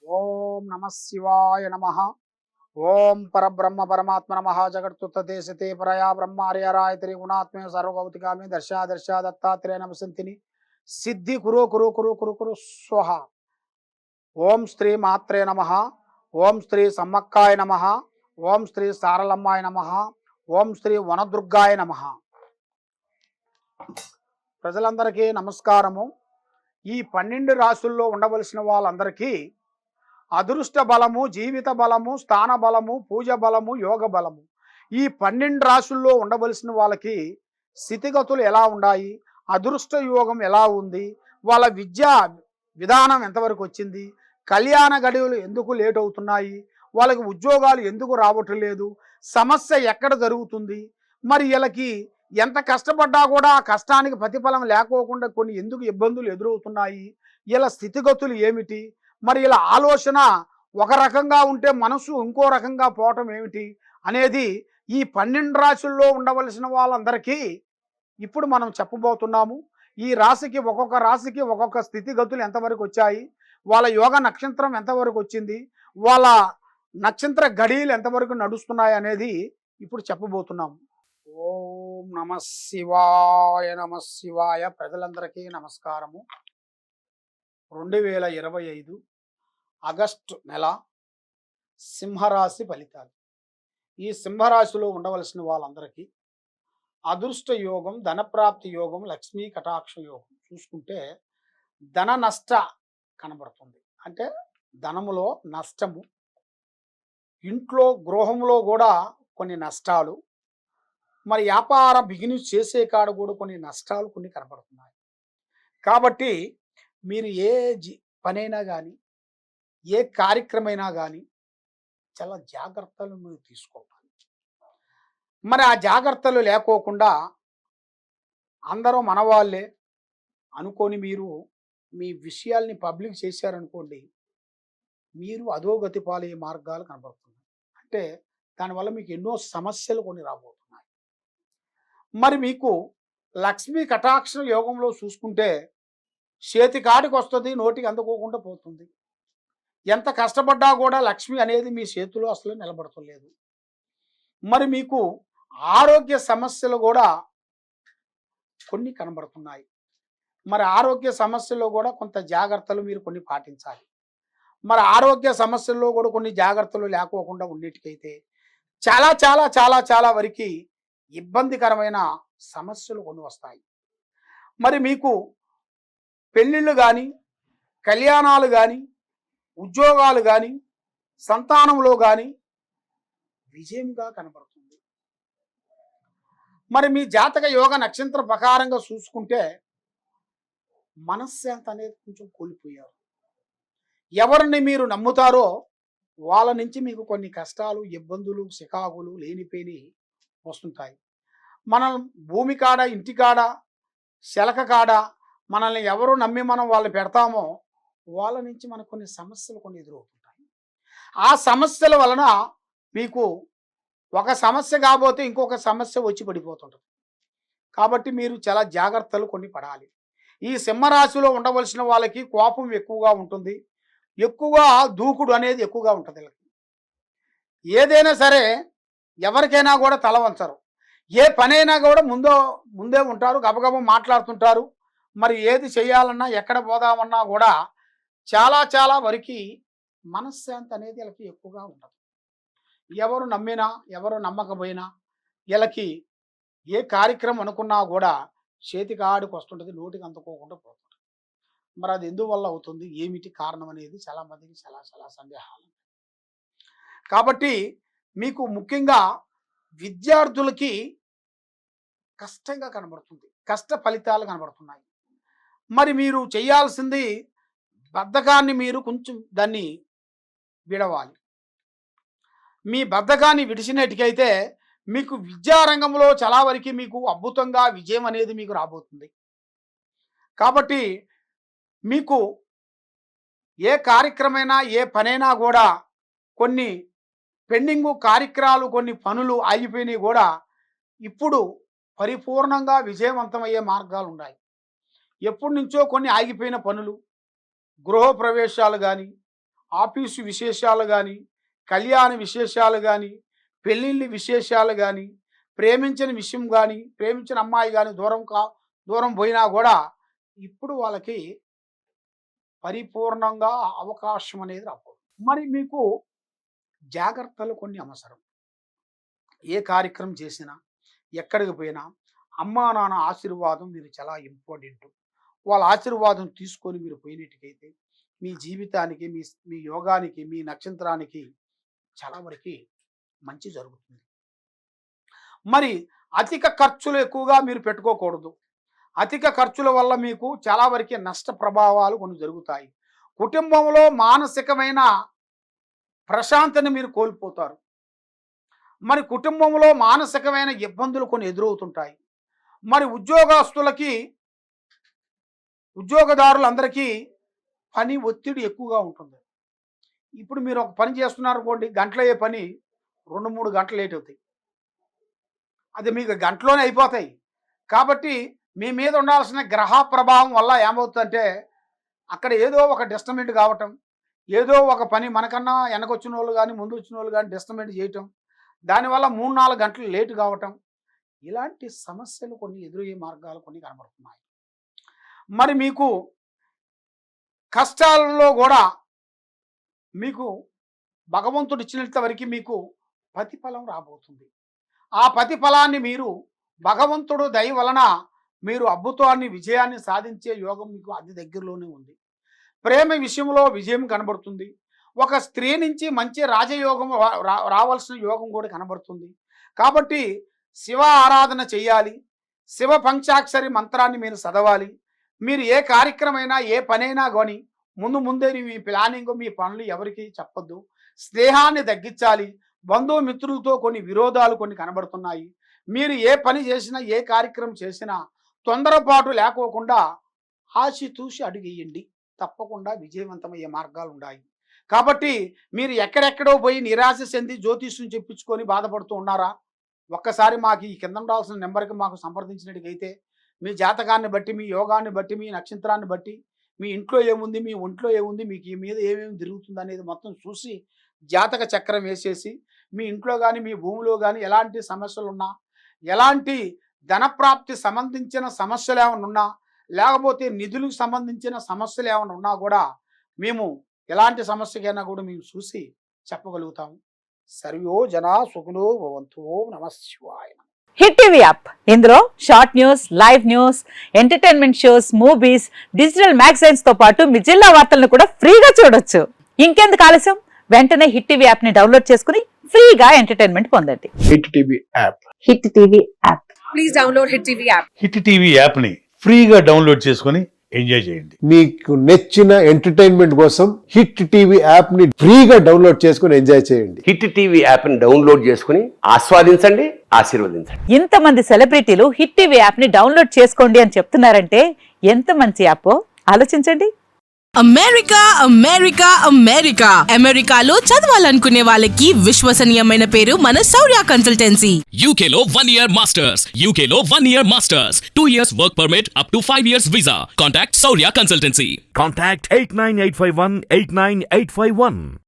ఓం నమ శివాయ నమ. ఓం పరబ్రహ్మ పరమాత్మ నమ. జగత్తుత్తదేశతే పరయా బ్రహ్మార్యరాయత్రి గుణాత్మే సర్వభౌతికామి దర్శా దత్తాత్రేయ నమసంతిని సిద్ధి కురు కురు కురు కురు కురు స్వహ. ఓం శ్రీ మాత్రే నమ. ఓం శ్రీ సమ్మక్కాయ నమ. ఓం శ్రీ సారలమ్మాయ నమ. ఓం శ్రీ వనదుర్గాయ నమ. ప్రజలందరికీ నమస్కారము. ఈ 12 రాశుల్లో ఉండవలసిన వాళ్ళందరికీ అదృష్ట బలము, జీవిత బలము, స్థాన బలము, పూజ బలము, యోగ బలము, ఈ 12 రాశుల్లో ఉండవలసిన వాళ్ళకి స్థితిగతులు ఎలా ఉన్నాయి, అదృష్ట యోగం ఎలా ఉంది, వాళ్ళ విద్యా విధానం ఎంతవరకు వచ్చింది, కళ్యాణ గడువులు ఎందుకు లేట్ అవుతున్నాయి, వాళ్ళకి ఉద్యోగాలు ఎందుకు రావటం లేదు, సమస్య ఎక్కడ జరుగుతుంది, మరి వీళ్ళకి ఎంత కష్టపడ్డా కూడా ఆ కష్టానికి ప్రతిఫలం లేకోకుండా కొన్ని ఎందుకు ఇబ్బందులు ఎదురవుతున్నాయి, వీళ్ళ స్థితిగతులు ఏమిటి, మరి ఇలా ఆలోచన ఒక రకంగా ఉంటే మనసు ఇంకో రకంగా పోవటం ఏమిటి అనేది ఈ 12 రాశుల్లో ఉండవలసిన వాళ్ళందరికీ ఇప్పుడు మనం చెప్పబోతున్నాము. ఈ రాశికి ఒక్కొక్క రాశికి ఒక్కొక్క స్థితిగతులు ఎంతవరకు వచ్చాయి, వాళ్ళ యోగ నక్షత్రం ఎంతవరకు వచ్చింది, వాళ్ళ నక్షత్ర గడియలు ఎంతవరకు నడుస్తున్నాయి అనేది ఇప్పుడు చెప్పబోతున్నాము. ఓం నమ శివాయ నమ శివాయ. ప్రజలందరికీ నమస్కారము. 2025 ఆగస్టు నెల సింహరాశి ఫలితాలు. ఈ సింహరాశిలో ఉండవలసిన వాళ్ళందరికీ అదృష్ట యోగం, ధనప్రాప్తి యోగం, లక్ష్మీ కటాక్ష యోగం చూసుకుంటే ధన నష్ట కనబడుతుంది. అంటే ధనములో నష్టము, ఇంట్లో గృహంలో కూడా కొన్ని నష్టాలు, మరి వ్యాపార బిగినింగ్ చేసే కాడ కూడా కొన్ని నష్టాలు కొన్ని కనబడుతున్నాయి. కాబట్టి మీరు ఏ పనైనా కానీ, ఏ కార్యక్రమైనా కానీ చాలా జాగ్రత్తలు మీరు తీసుకోవాలి. మరి ఆ జాగ్రత్తలు లేకోకుండా అందరూ మనవాళ్ళే అనుకొని మీరు మీ విషయాల్ని పబ్లిక్ చేశారనుకోండి, మీరు అధోగతి పాలయ్యే మార్గాలు కనబడుతున్నాయి. అంటే దానివల్ల మీకు ఎన్నో సమస్యలు కొన్ని రాబోతున్నాయి. మరి మీకు లక్ష్మీ కటాక్ష యోగంలో చూసుకుంటే చేతి కాడికి వస్తుంది, నోటికి అందుకోకుండా పోతుంది. ఎంత కష్టపడ్డా కూడా లక్ష్మి అనేది మీ చేతిలో అసలు నిలబడతలేదు. మరి మీకు ఆరోగ్య సమస్యలు కూడా కొన్ని కనబడుతున్నాయి. మరి ఆరోగ్య సమస్యల్లో కూడా కొంత జాగ్రత్తలు మీరు కొన్ని పాటించాలి. మరి ఆరోగ్య సమస్యల్లో కూడా కొన్ని జాగ్రత్తలు లేకోకుండా ఉన్నట్టుకైతే చాలా చాలా చాలా చాలా వరకు ఇబ్బందికరమైన సమస్యలు కొన్ని వస్తాయి. మరి మీకు పెళ్ళిళ్ళు కానీ, కళ్యాణాలు కానీ, ఉద్యోగాలు కానీ, సంతానంలో కానీ విజయంగా కనబడుతుంది. మరి మీ జాతక యోగ నక్షత్ర ప్రకారంగా చూసుకుంటే మనశ్శాంతి అనేది కొంచెం కోల్పోయారు. ఎవరిని మీరు నమ్ముతారో వాళ్ళ నుంచి మీకు కొన్ని కష్టాలు, ఇబ్బందులు, చికాకులు లేనిపోయి వస్తుంటాయి. మనం భూమి కాడ, ఇంటి కాడ, శలక కాడ మనల్ని ఎవరు నమ్మి మనం వాళ్ళు పెడతామో వాళ్ళ నుంచి మనకు కొన్ని సమస్యలు కొన్ని ఎదురవుతుంటాయి. ఆ సమస్యల వలన మీకు ఒక సమస్య కాబోతే ఇంకొక సమస్య వచ్చి పడిపోతుంటుంది. కాబట్టి మీరు చాలా జాగ్రత్తలు కొన్ని పడాలి. ఈ సింహరాశిలో ఉండవలసిన వాళ్ళకి కోపం ఎక్కువగా ఉంటుంది, ఎక్కువగా దూకుడు అనేది ఎక్కువగా ఉంటుంది. ఏదైనా సరే ఎవరికైనా కూడా తల వంచరు. ఏ పనైనా కూడా ముందే ఉంటారు, గబగబ మాట్లాడుతుంటారు. మరి ఏది చేయాలన్నా, ఎక్కడ పోదామన్నా కూడా చాలా చాలా వరకు మనశ్శాంతి అనేది వీళ్ళకి ఎక్కువగా ఉంటుంది. ఎవరు నమ్మినా, ఎవరు నమ్మకపోయినా వీళ్ళకి ఏ కార్యక్రమం అనుకున్నా కూడా చేతికి ఆడికి వస్తుంటుంది, నోటికి అందుకోకుండా పోతుంది. మరి అది ఎందువల్ల అవుతుంది, ఏమిటి కారణం అనేది చాలామందికి చాలా చాలా సందేహాలు. కాబట్టి మీకు ముఖ్యంగా విద్యార్థులకి కష్టంగా కనబడుతుంది, కష్ట ఫలితాలు కనబడుతున్నాయి. మరి మీరు చేయాల్సింది బద్ధకాన్ని మీరు కొంచెం దాన్ని విడవాలి. మీ బద్ధకాన్ని విడిచినట్టుకైతే మీకు విద్యారంగంలో చాలా వరకు మీకు అద్భుతంగా విజయం అనేది మీకు రాబోతుంది. కాబట్టి మీకు ఏ కార్యక్రమైనా, ఏ పనైనా కూడా కొన్ని పెండింగు కార్యక్రమాలు, కొన్ని పనులు ఆగిపోయినాయి కూడా ఇప్పుడు పరిపూర్ణంగా విజయవంతమయ్యే మార్గాలు ఉన్నాయి. ఎప్పటి నుంచో కొన్ని ఆగిపోయిన పనులు, గృహ ప్రవేశాలు కానీ, ఆఫీసు విశేషాలు కానీ, కళ్యాణ విశేషాలు కానీ, పెళ్ళిళ్ళ విశేషాలు కానీ, ప్రేమించిన విషయం కానీ, ప్రేమించిన అమ్మాయి కానీ దూరం పోయినా కూడా ఇప్పుడు వాళ్ళకి పరిపూర్ణంగా అవకాశం అనేది రాకూడదు. మరి మీకు జాగ్రత్తలు కొన్ని అవసరం. ఏ కార్యక్రమం చేసినా, ఎక్కడికి పోయినా అమ్మా నాన్న ఆశీర్వాదం మీరు చాలా ఇంపార్టెంట్. వాళ్ళ ఆశీర్వాదం తీసుకొని మీరు పోయినట్టుకైతే మీ జీవితానికి, మీ యోగానికి, మీ నక్షత్రానికి చాలా వరకు మంచి జరుగుతుంది. మరి అధిక ఖర్చులు ఎక్కువగా మీరు పెట్టుకోకూడదు. అధిక ఖర్చుల వల్ల మీకు చాలా వరకు నష్ట ప్రభావాలు కొన్ని జరుగుతాయి. కుటుంబంలో మానసికమైన ప్రశాంతని మీరు కోల్పోతారు. మరి కుటుంబంలో మానసికమైన ఇబ్బందులు కొన్ని ఎదురవుతుంటాయి. మరి ఉద్యోగదారులందరికీ పని ఒత్తిడి ఎక్కువగా ఉంటుంది. ఇప్పుడు మీరు ఒక పని చేస్తున్నారు అనుకోండి, గంటలయ్యే పని 2-3 గంటలు లేట్ అవుతాయి. అది మీకు గంటలోనే అయిపోతాయి. కాబట్టి మీ మీద ఉండాల్సిన గ్రహ ప్రభావం వల్ల ఏమవుతుందంటే అక్కడ ఏదో ఒక డిస్టర్బెంట్ కావటం, ఏదో ఒక పని మనకన్నా వెనకొచ్చిన వాళ్ళు కానీ, ముందు వచ్చిన వాళ్ళు కానీ డిస్టర్బెంట్ చేయటం, దానివల్ల 3-4 గంటలు లేట్ కావటం, ఇలాంటి సమస్యలు కొన్ని ఎదురయ్యే మార్గాలు కొన్ని కనబడుతున్నాయి. మరి మీకు కష్టాలలో కూడా మీకు భగవంతుడు ఇచ్చినంత వరకు మీకు ప్రతిఫలం రాబోతుంది. ఆ ప్రతిఫలాన్ని మీరు భగవంతుడు దయ వలన మీరు అద్భుతాన్ని, విజయాన్ని సాధించే యోగం మీకు అతి దగ్గరలోనే ఉంది. ప్రేమ విషయంలో విజయం కనబడుతుంది. ఒక స్త్రీ నుంచి మంచి రాజయోగం రావాల్సిన యోగం కూడా కనబడుతుంది. కాబట్టి శివ ఆరాధన చేయాలి. శివ పంచాక్షరి మంత్రాన్ని మీరు చదవాలి. మీరు ఏ కార్యక్రమైనా, ఏ పనైనా కానీ ముందే మీ ప్లానింగ్, మీ పనులు ఎవరికి చెప్పొద్దు. స్నేహాన్ని తగ్గించాలి. బంధుమిత్రులతో కొన్ని విరోధాలు కొన్ని కనబడుతున్నాయి. మీరు ఏ పని చేసినా, ఏ కార్యక్రమం చేసినా తొందరపాటు లేకోకుండా ఆచితూచి అడుగేయండి. తప్పకుండా విజయవంతమయ్యే మార్గాలు ఉన్నాయి. కాబట్టి మీరు ఎక్కడెక్కడో పోయి నిరాశ చెంది జ్యోతిష్యం చెప్పించుకొని బాధపడుతూ ఉన్నారా? ఒక్కసారి మాకు ఈ కింద ఉండాల్సిన నెంబర్కి మాకు సంప్రదించినట్టుగైతే మీ జాతకాన్ని బట్టి, మీ యోగాన్ని బట్టి, మీ నక్షత్రాన్ని బట్టి, మీ ఇంట్లో ఏముంది, మీ ఒంట్లో ఏముంది, మీకు ఈ మీద ఏమేమి జరుగుతుంది అనేది మొత్తం చూసి జాతక చక్రం వేసేసి మీ ఇంట్లో కానీ, మీ భూమిలో కానీ ఎలాంటి సమస్యలు ఉన్నా, ఎలాంటి ధనప్రాప్తి సంబంధించిన సమస్యలు ఏమైనా ఉన్నా, లేకపోతే నిధులకు సంబంధించిన సమస్యలు ఏమైనా ఉన్నా కూడా మేము ఎలాంటి సమస్యకైనా కూడా మేము చూసి చెప్పగలుగుతాము. సర్వో జనా సుఖినో భవంతు. ఓం నమః శివాయ. హిట్ టీవీ యాప్, ఇందులో short news, live news, entertainment shows, movies, digital magazines తో పాటు మీ జిల్లా వార్తలను కూడా ఫ్రీగా చూడొచ్చు. ఇంకెందుకు ఆలస్యం, వెంటనే హిట్ టీవీ యాప్ ని డౌన్లోడ్ చేసుకుని ఫ్రీగా ఎంటర్టైన్మెంట్ పొందండి. Hit TV app. Hit TV app. Please download hit TV app. Hit TV app ని ఫ్రీగా డౌన్లోడ్ చేసుకుని ఎంజాయ్ చేయండి. మీకు నచ్చిన ఎంటర్టైన్మెంట్ కోసం హిట్ టీవీ యాప్ ని ఫ్రీగా డౌన్లోడ్ చేసుకుని ఎంజాయ్ చేయండి. హిట్ టీవీ యాప్ ని డౌన్లోడ్ చేసుకుని ఆస్వాదించండి, ఆశీర్వదించండి. ఇంతమంది సెలబ్రిటీలు హిట్ టీవీ యాప్ ని డౌన్లోడ్ చేసుకోండి అని చెప్తున్నారంటే ఎంత మంచి యాప్ ఆలోచించండి. అమెరికా అమెరికా అమెరికా అమెరికాలో చదవాలనుకునే వాళ్ళకి విశ్వసనీయమైన పేరు మన శౌర్య కన్సల్టెన్సీ. UK లో 1 year masters. UK లో 1 year masters. 2 years work permit up to 5 years visa. Contact Saurya Consultancy. Contact 89851 89851.